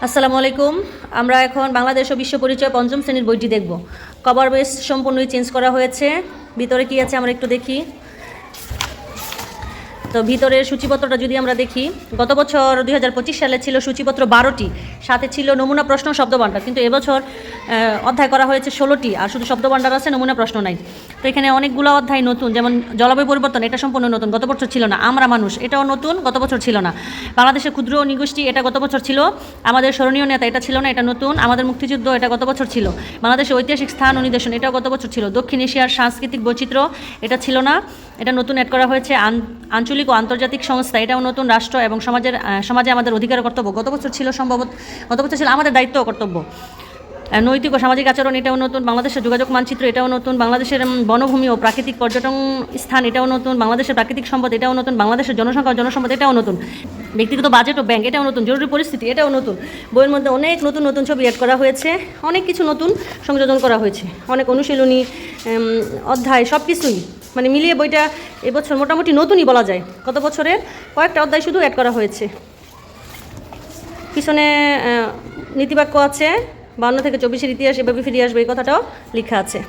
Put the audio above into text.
আসসালামু আলাইকুম। আমরা এখন বাংলাদেশ ও বিশ্ব পরিচয় পঞ্চম শ্রেণীর বইটি দেখব। কভার বেস সম্পূর্ণই চেঞ্জ করা হয়েছে। ভিতরে কি আছে আমরা একটু দেখি। তো ভিতরের সূচিপত্রটা যদি আমরা দেখি, গত বছর 2025 সালে ছিল সূচিপত্র 12টি, সাথে ছিল নমুনা প্রশ্ন শব্দভাণ্ডার, কিন্তু এবছর অধ্যায় করা হয়েছে 16টি, আর শুধু শব্দভাণ্ডার আছে, নমুনা প্রশ্ন নাই। তো এখানে অনেকগুলো অধ্যায় নতুন, যেমন জলবায়ু পরিবর্তন, এটা সম্পূর্ণ নতুন, গত বছর ছিল না। আমরা মানুষ, এটাও নতুন, গত বছর ছিল না। বাংলাদেশের ক্ষুদ্র নিগোষ্ঠী, এটা গত বছর ছিল। আমাদের স্মরণীয় নেতা, এটা ছিল না, এটা নতুন। আমাদের মুক্তিযুদ্ধ, এটা গত বছর ছিল। বাংলাদেশের ঐতিহাসিক স্থান ও নিদর্শন, এটাও গত বছর ছিল। দক্ষিণ এশিয়ার সাংস্কৃতিক বৈচিত্র্য, এটা ছিল না, এটা নতুন অ্যাড করা হয়েছে। আঞ্চলিক ও আন্তর্জাতিক সংস্থা, এটাও নতুন। রাষ্ট্র এবং সমাজে আমাদের অধিকার ও কর্তব্য, গত বছর ছিল সম্ভবত, গত বছর ছিল আমাদের দায়িত্ব ও কর্তব্য। নৈতিক ও সামাজিক আচরণ, এটাও নতুন। বাংলাদেশের যোগাযোগ মানচিত্র, এটাও নতুন। বাংলাদেশের বনভূমি ও প্রাকৃতিক পর্যটন স্থান, এটাও নতুন। বাংলাদেশের প্রাকৃতিক সম্পদ, এটাও নতুন। বাংলাদেশের জনসংখ্যা ও জনসম্পদ, এটাও নতুন। ব্যক্তিগত বাজেট ও ব্যাংক, এটাও নতুন। জরুরি পরিস্থিতি, এটাও নতুন। বইয়ের মধ্যে অনেক নতুন নতুন ছবি অ্যাড করা হয়েছে, অনেক কিছু নতুন সংযোজন করা হয়েছে, অনেক অনুশীলনী, অধ্যায়, সব কিছুই মানে মিলিয়ে বইটা এবছর মোটামুটি নতুনই বলা যায়। গত বছরের কয়েকটা অধ্যায় শুধু অ্যাড করা হয়েছে। পিছনে নীতিবাক্য আছে, 52 থেকে 24-এর ইতিহাস এভাবে ফিরে আসবে, এই কথাটাও লেখা আছে।